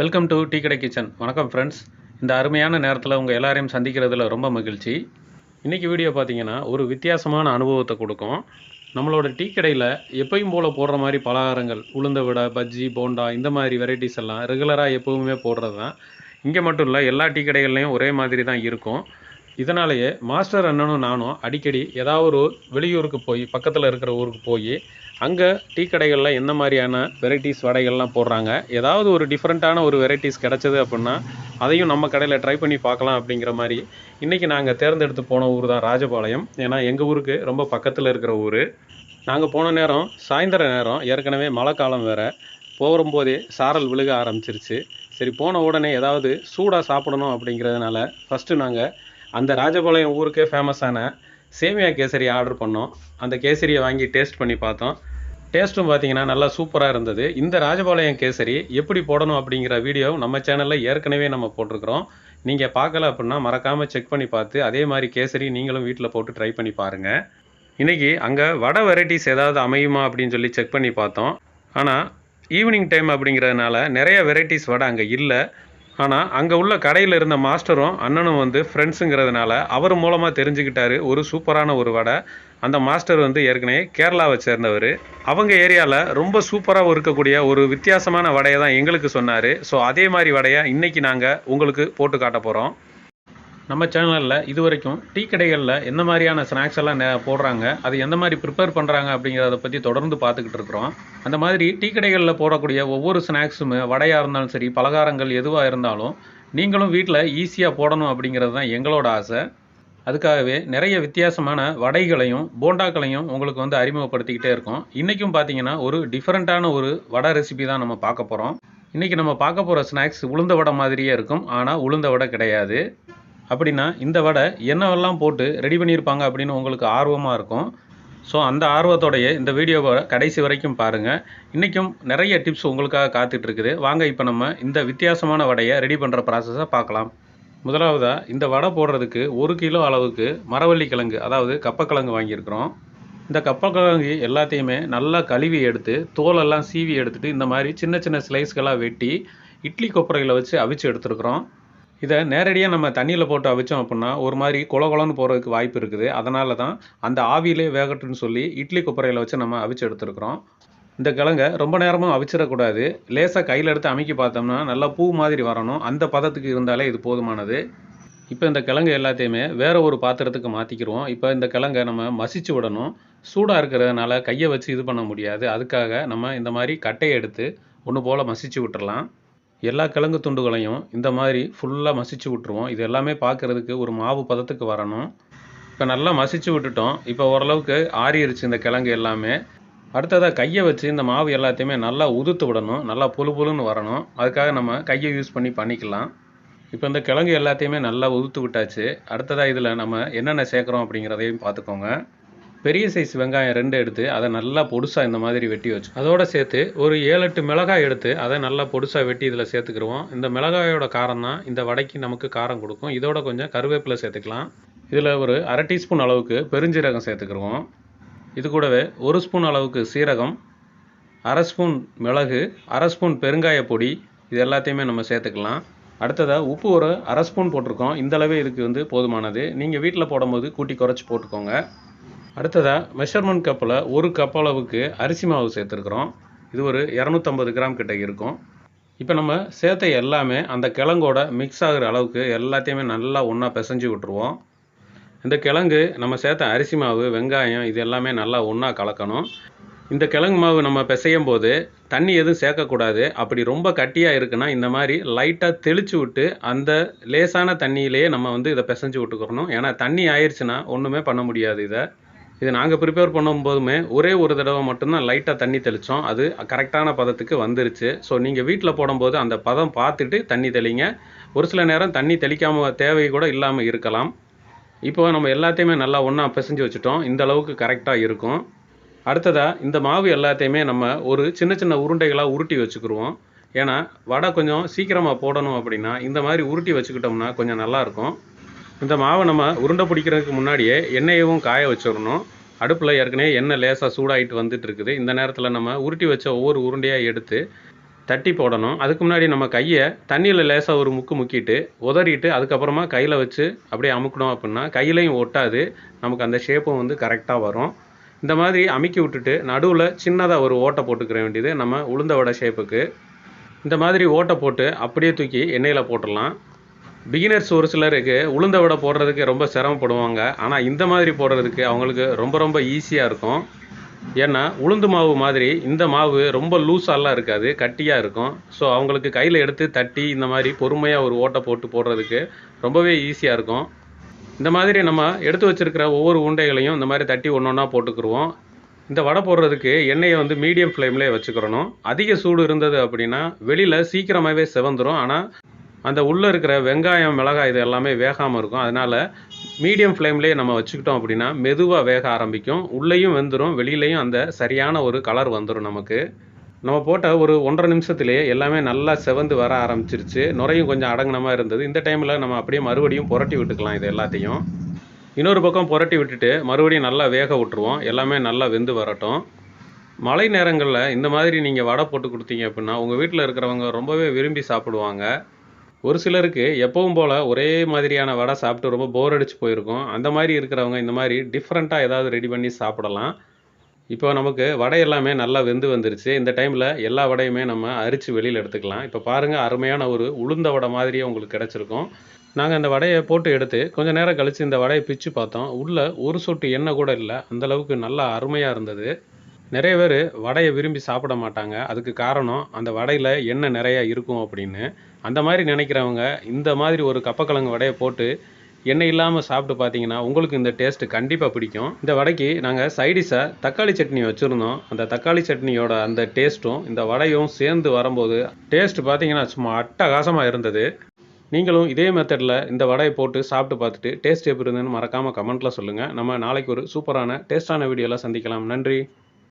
Welcome to tea கடை kitchen. வணக்கம் friends. இந்த அருமையான நேரத்தில் உங்கள் எல்லாரையும் சந்திக்கிறதுல ரொம்ப மகிழ்ச்சி. இன்றைக்கி வீடியோ பார்த்தீங்கன்னா ஒரு வித்தியாசமான அனுபவத்தை கொடுக்கும். நம்மளோட டீ கடையில் எப்பயும் போல் போடுற மாதிரி பலகாரங்கள், உளுந்த வடை, பஜ்ஜி, போண்டா இந்த மாதிரி வெரைட்டிஸ் எல்லாம் ரெகுலராக எப்போவுமே போடுறது தான். இங்கே மட்டும் இல்லை, எல்லா டீ கடைகள்லையும் ஒரே மாதிரி தான் இருக்கும். இதனாலேயே மாஸ்டர் அண்ணனும் நானும் அடிக்கடி ஏதாவது ஒரு வெளியூருக்கு போய், பக்கத்தில் இருக்கிற ஊருக்கு போய் அங்கே டீ கடைகளில் எந்த மாதிரியான வெரைட்டிஸ் வடைகள்லாம் போடுறாங்க, ஏதாவது ஒரு டிஃப்ரெண்ட்டான ஒரு வெரைட்டிஸ் கிடச்சிது அப்படின்னா அதையும் நம்ம கடையில் ட்ரை பண்ணி பார்க்கலாம் அப்படிங்கிற மாதிரி இன்றைக்கி நாங்கள் தேர்ந்தெடுத்து போன ஊர் தான் ராஜபாளையம். ஏன்னா எங்கள் ஊருக்கு ரொம்ப பக்கத்தில் இருக்கிற ஊர். நாங்கள் போன நேரம் சாயந்தர நேரம், ஏற்கனவே மழை காலம் வேறு, போகும்போதே சாரல் விழுக ஆரம்பிச்சிருச்சு. சரி, போன உடனே ஏதாவது சூடாக சாப்பிடணும் அப்படிங்கிறதுனால ஃபஸ்ட்டு நாங்கள் அந்த ராஜபாளையம் ஊருக்கே ஃபேமஸான சேமியா கேசரி ஆர்டர் பண்ணோம். அந்த கேசரியை வாங்கி டேஸ்ட் பண்ணி பார்த்தோம். டேஸ்ட்டும் பார்த்தீங்கன்னா நல்லா சூப்பராக இருந்தது. இந்த ராஜபாளையம் கேசரி எப்படி போடணும் அப்படிங்கிற வீடியோ நம்ம சேனலில் ஏற்கனவே நம்ம போட்டிருக்கிறோம். நீங்கள் பார்க்கல அப்படின்னா மறக்காமல் செக் பண்ணி பார்த்து அதே மாதிரி கேசரி நீங்களும் வீட்டில் போட்டு ட்ரை பண்ணி பாருங்கள். இன்றைக்கி அங்கே வடை வெரைட்டிஸ் ஏதாவது அமையுமா அப்படின்னு சொல்லி செக் பண்ணி பார்த்தோம். ஆனால் ஈவினிங் டைம் அப்படிங்கிறதுனால நிறைய வெரைட்டிஸ் வடை அங்கே இல்லை. ஆனால் அங்கே உள்ள கடையில் இருந்த மாஸ்டரும் அண்ணனும் ஃப்ரெண்ட்ஸுங்கிறதுனால அவர் மூலமாக தெரிஞ்சுக்கிட்டாரு ஒரு சூப்பரான ஒரு வடை. அந்த மாஸ்டர் ஏற்கனவே கேரளாவை சேர்ந்தவர். அவங்க ஏரியாவில் ரொம்ப சூப்பராக இருக்கக்கூடிய ஒரு வித்தியாசமான வடையை தான் எங்களுக்கு சொன்னார். ஸோ அதே மாதிரி வடையை இன்றைக்கி நாங்கள் உங்களுக்கு போட்டு காட்ட போகிறோம். நம்ம சேனலில் இது வரைக்கும் டீ கடைகளில் எந்த மாதிரியான ஸ்நாக்ஸ் எல்லாம் போடுறாங்க, அது எந்த மாதிரி ப்ரிப்பேர் பண்ணுறாங்க அப்படிங்கிறத பற்றி தொடர்ந்து பார்த்துக்கிட்டு இருக்கிறோம். அந்த மாதிரி டீ கடைகளில் போடக்கூடிய ஒவ்வொரு ஸ்நாக்ஸுமே, வடையாக இருந்தாலும் சரி, பலகாரங்கள் எதுவாக இருந்தாலும் நீங்களும் வீட்டில் ஈஸியாக போடணும் அப்படிங்கிறது தான் எங்களோட ஆசை. அதுக்காகவே நிறைய வித்தியாசமான வடைகளையும் போண்டாக்களையும் உங்களுக்கு அறிமுகப்படுத்திக்கிட்டே இருக்கோம். இன்றைக்கும் பார்த்தீங்கன்னா ஒரு டிஃப்ரெண்ட்டான ஒரு வடை ரெசிபி தான் நம்ம பார்க்க போகிறோம். இன்றைக்கி நம்ம பார்க்க போகிற ஸ்நாக்ஸ் உளுந்த வடை மாதிரியே இருக்கும், ஆனால் உளுந்த வடை கிடையாது. அப்படின்னா இந்த வடை என்னவெல்லாம் போட்டு ரெடி பண்ணியிருப்பாங்க அப்படின்னு உங்களுக்கு ஆர்வமாக இருக்கும். ஸோ அந்த ஆர்வத்தோடைய இந்த வீடியோவை கடைசி வரைக்கும் பாருங்கள். இன்றைக்கும் நிறைய டிப்ஸ் உங்களுக்காக காத்துட்ருக்குது. வாங்க இப்போ நம்ம இந்த வித்தியாசமான வடையை ரெடி பண்ணுற ப்ராசஸை பார்க்கலாம். முதலாவதாக இந்த வடை போடுறதுக்கு 1 கிலோ அளவுக்கு மரவள்ளி கிழங்கு, அதாவது கப்பக்கிழங்கு வாங்கியிருக்கிறோம். இந்த கப்பக்கிழங்கு எல்லாத்தையுமே நல்லா கழுவி எடுத்து தோலெல்லாம் சீவி எடுத்துகிட்டு இந்த மாதிரி சின்ன சின்ன ஸ்லைஸ்களாக வெட்டி இட்லி கொப்பரையில் வச்சு அவிச்சு எடுத்துருக்குறோம். இதை நேரடியாக நம்ம தண்ணியில் போட்டு அவிச்சோம் அப்படின்னா ஒரு மாதிரி கொலன்னு போகிறதுக்கு வாய்ப்பு இருக்குது. அதனால தான் அந்த ஆவியிலே வேகட்டுன்னு சொல்லி இட்லி கொப்பரையில் வச்சு நம்ம அவிச்சு எடுத்துருக்குறோம். இந்த கிழங்கை ரொம்ப நேரமும் அவிச்சிடக்கூடாது. லேசாக கையில் எடுத்து அமைக்கி பார்த்தோம்னா நல்லா பூ மாதிரி வரணும். அந்த பதத்துக்கு இருந்தாலே இது போதுமானது. இப்போ இந்த கிழங்கு எல்லாத்தையுமே வேறு ஒரு பாத்திரத்துக்கு மாற்றிக்கிடுவோம். இப்போ இந்த கிழங்கை நம்ம மசிச்சு விடணும். சூடாக இருக்கிறதுனால கையை வச்சு இது பண்ண முடியாது. அதுக்காக நம்ம இந்த மாதிரி கட்டையை எடுத்து ஒன்று போல் மசிச்சு விட்டுறலாம். எல்லா கிழங்கு துண்டுகளையும் இந்த மாதிரி ஃபுல்லாக மசிச்சு விட்ருவோம். இது எல்லாமே பார்க்குறதுக்கு ஒரு மாவு பதத்துக்கு வரணும். இப்போ நல்லா மசிச்சு விட்டுட்டோம். இப்போ ஓரளவுக்கு ஆறிடுச்சு இந்த கிழங்கு எல்லாமே. அடுத்ததாக கையை வச்சு இந்த மாவு எல்லாத்தையுமே நல்லா உதுத்து விடணும். நல்லா புழுன்னு வரணும். அதுக்காக நம்ம கையை யூஸ் பண்ணிக்கலாம். இப்போ இந்த கிழங்கு எல்லாத்தையுமே நல்லா உதுத்து விட்டாச்சு. அடுத்ததாக இதில் நம்ம என்னென்ன சேர்க்குறோம் அப்படிங்கிறதையும் பார்த்துக்கோங்க. பெரிய சைஸ் வெங்காயம் 2 எடுத்து அதை நல்லா பொடுசாக இந்த மாதிரி வெட்டி வச்சு, அதோடு சேர்த்து ஒரு 7-8 மிளகாய் எடுத்து அதை நல்லா பொடுசாக வெட்டி இதில் சேர்த்துக்கிடுவோம். இந்த மிளகாயோட காரம் தான் இந்த வடைக்கு நமக்கு காரம் கொடுக்கும். இதோட கொஞ்சம் கருவேப்பிலை சேர்த்துக்கலாம். இதில் ஒரு 1/2 டீஸ்பூன் அளவுக்கு பெருஞ்சீரகம் சேர்த்துக்கிடுவோம். இது கூடவே 1 ஸ்பூன் அளவுக்கு சீரகம், 1/2 ஸ்பூன் மிளகு, 1/2 ஸ்பூன் பெருங்காய பொடி, இது எல்லாத்தையுமே நம்ம சேர்த்துக்கலாம். அடுத்ததாக உப்பு ஒரு 1/2 ஸ்பூன் போட்டிருக்கோம். இந்தளவே இதுக்கு போதுமானது. நீங்கள் வீட்டில் போடும்போது கூட்டி குறைச்சி போட்டுக்கோங்க. அடுத்ததாக மெஷர்மெண்ட் கப்பில் 1 கப் அளவுக்கு அரிசி மாவு சேர்த்துருக்குறோம். இது ஒரு 250 கிராம் கிட்ட இருக்கும். இப்போ நம்ம சேர்த்த எல்லாமே அந்த கிழங்கோட மிக்ஸ் ஆகிற அளவுக்கு எல்லாத்தையுமே நல்லா ஒன்றா பிசைஞ்சு விட்ருவோம். இந்த கிழங்கு நம்ம சேர்த்த அரிசி மாவு, வெங்காயம் இது எல்லாமே நல்லா ஒன்றா கலக்கணும். இந்த கிழங்கு மாவு நம்ம பிசையும் போது தண்ணி எதுவும் சேர்க்கக்கூடாது. அப்படி ரொம்ப கட்டியாக இருக்குன்னா இந்த மாதிரி லைட்டாக தெளித்து விட்டு அந்த லேசான தண்ணியிலேயே நம்ம இதை பிசைஞ்சு விட்டுக்கிறணும். ஏன்னா தண்ணி ஆயிடுச்சுன்னா ஒன்றுமே பண்ண முடியாது. இது நாங்கள் ப்ரிப்பேர் பண்ணும்போதுமே ஒரே ஒரு தடவை மட்டும்தான் லைட்டாக தண்ணி தெளித்தோம். அது கரெக்டான பதத்துக்கு வந்துருச்சு. ஸோ நீங்கள் வீட்டில் போடும்போது அந்த பதம் பார்த்துட்டு தண்ணி தெளிங்க. ஒரு சில நேரம் தண்ணி தெளிக்காமல் தேவை கூட இல்லாமல் இருக்கலாம். இப்போ நம்ம எல்லாத்தையுமே நல்லா ஒன்றா பிசைஞ்சு வச்சுட்டோம். இந்த அளவுக்கு கரெக்டாக இருக்கும். அடுத்ததாக இந்த மாவு எல்லாத்தையுமே நம்ம ஒரு சின்ன சின்ன உருண்டைகளாக உருட்டி வச்சுக்கிடுவோம். ஏன்னா வடை கொஞ்சம் சீக்கிரமாக போடணும் அப்படின்னா இந்த மாதிரி உருட்டி வச்சுக்கிட்டோம்னா கொஞ்சம் நல்லாயிருக்கும். இந்த மாவை நம்ம உருண்டை பிடிக்கிறதுக்கு முன்னாடியே எண்ணெயவும் காய வச்சிடணும். அடுப்பில் ஏற்கனவே எண்ணெய் லேசாக சூடாகிட்டு வந்துட்டு இருக்குது. இந்த நேரத்தில் நம்ம உருட்டி வச்ச ஒவ்வொரு உருண்டையாக எடுத்து தட்டி போடணும். அதுக்கு முன்னாடி நம்ம கையை தண்ணியில் லேசாக ஒரு முக்கு முக்கிட்டு உதறிட்டு அதுக்கப்புறமா கையில் வச்சு அப்படியே அமுக்கணும் அப்படின்னா கையிலையும் ஒட்டாது, நமக்கு அந்த ஷேப்பும் வந்து கரெக்டாக வரும். இந்த மாதிரி அமுக்கி விட்டுட்டு நடுவில் சின்னதாக ஒரு ஓட்டை போட்டுக்கிற வேண்டியது நம்ம உளுந்த வடை ஷேப்புக்கு. இந்த மாதிரி ஓட்டை போட்டு அப்படியே தூக்கி எண்ணெயில் போட்டுடலாம். பிகினர்ஸ் ஒரு சிலருக்கு உளுந்த வடை போடுறதுக்கு ரொம்ப சிரமப்படுவாங்க. ஆனால் இந்த மாதிரி போடுறதுக்கு அவங்களுக்கு ரொம்ப ரொம்ப ஈஸியாக இருக்கும். ஏன்னா உளுந்து மாவு மாதிரி இந்த மாவு ரொம்ப லூஸாலாம் இருக்காது, கட்டியாக இருக்கும். ஸோ அவங்களுக்கு கையில் எடுத்து தட்டி இந்த மாதிரி பொறுமையாக ஒரு ஓட்டை போட்டு போடுறதுக்கு ரொம்பவே ஈஸியாக இருக்கும். இந்த மாதிரி நம்ம எடுத்து வச்சுருக்கிற ஒவ்வொரு உருண்டைகளையும் இந்த மாதிரி தட்டி ஒன்று ஒன்றா போட்டுக்குருவோம். இந்த வடை போடுறதுக்கு எண்ணெயை வந்து மீடியம் ஃப்ளேம்லேயே வச்சுக்கிறணும். அதிக சூடு இருந்தது அப்படின்னா வெளியில் சீக்கிரமாகவே செவந்துடும். ஆனால் அந்த உள்ளே இருக்கிற வெங்காயம், மிளகாய் இது எல்லாமே வேகாமல் இருக்கும். அதனால் மீடியம் ஃப்ளேம்லேயே நம்ம வச்சுக்கிட்டோம் அப்படின்னா மெதுவாக வேக ஆரம்பிக்கும். உள்ளேயும் வெந்துடும், வெளியிலையும் அந்த சரியான ஒரு கலர் வந்துடும் நமக்கு. நம்ம போட்ட ஒரு 1.5 நிமிஷத்துலேயே எல்லாமே நல்லா செவந்து வர ஆரம்பிச்சிருச்சு. நுரையும் கொஞ்சம் அடங்கின மாதிரி இருந்தது. இந்த டைமில் நம்ம அப்படியே மறுபடியும் புரட்டி விட்டுக்கலாம். இது எல்லாத்தையும் இன்னொரு பக்கம் புரட்டி விட்டுட்டு மறுபடியும் நல்லா வேக விட்டுருவோம். எல்லாமே நல்லா வெந்து வரட்டும். மழை நேரங்களில் இந்த மாதிரி நீங்கள் வடை போட்டு கொடுத்தீங்க அப்படின்னா உங்கள் வீட்டில் இருக்கிறவங்க ரொம்பவே விரும்பி சாப்பிடுவாங்க. ஒரு சிலருக்கு எப்பவும் போல் ஒரே மாதிரியான வடை சாப்பிட்டு ரொம்ப போர் அடிச்சு போயிருக்கும். அந்த மாதிரி இருக்கிறவங்க இந்த மாதிரி டிஃப்ரெண்ட்டாக ஏதாவது ரெடி பண்ணி சாப்பிடலாம். இப்போ நமக்கு வடை எல்லாமே நல்லா வெந்து வந்துருச்சு. இந்த டைமில் எல்லா வடையுமே நம்ம அரிச்சு வெளியில் எடுத்துக்கலாம். இப்போ பாருங்கள், அருமையான ஒரு உளுந்த வடை மாதிரியே உங்களுக்கு கிடச்சிருக்கும். நாங்கள் இந்த வடையை போட்டு எடுத்து கொஞ்சம் நேரம் கழித்து இந்த வடையை பிச்சு பார்த்தோம். உள்ளே ஒரு சொட்டு எண்ணெய் கூட இல்லை. அந்தளவுக்கு நல்லா அருமையாக இருந்தது. நிறைய பேர் வடையை விரும்பி சாப்பிட மாட்டாங்க. அதுக்கு காரணம் அந்த வடையில் எண்ணெய் நிறையா இருக்கும் அப்படின்னு. அந்த மாதிரி நினைக்கிறவங்க இந்த மாதிரி ஒரு கப்பக்கிழங்கு வடையை போட்டு எண்ணெய் இல்லாமல் சாப்பிட்டு பார்த்தீங்கன்னா உங்களுக்கு இந்த டேஸ்ட்டு கண்டிப்பாக பிடிக்கும். இந்த வடைக்கு நாங்கள் சைடிஷாக தக்காளி சட்னி வச்சுருந்தோம். அந்த தக்காளி சட்னியோட அந்த டேஸ்ட்டும் இந்த வடையும் சேர்ந்து வரும்போது டேஸ்ட்டு பார்த்தீங்கன்னா சும்மா அட்டகாசமாக இருந்தது. நீங்களும் இதே மெத்தடில் இந்த வடையை போட்டு சாப்பிட்டு பார்த்துட்டு டேஸ்ட் எப்படி இருந்ததுன்னு மறக்காமல் கமெண்ட்டில் சொல்லுங்கள். நம்ம நாளைக்கு ஒரு சூப்பரான டேஸ்டான வீடியோவில் சந்திக்கலாம். நன்றி.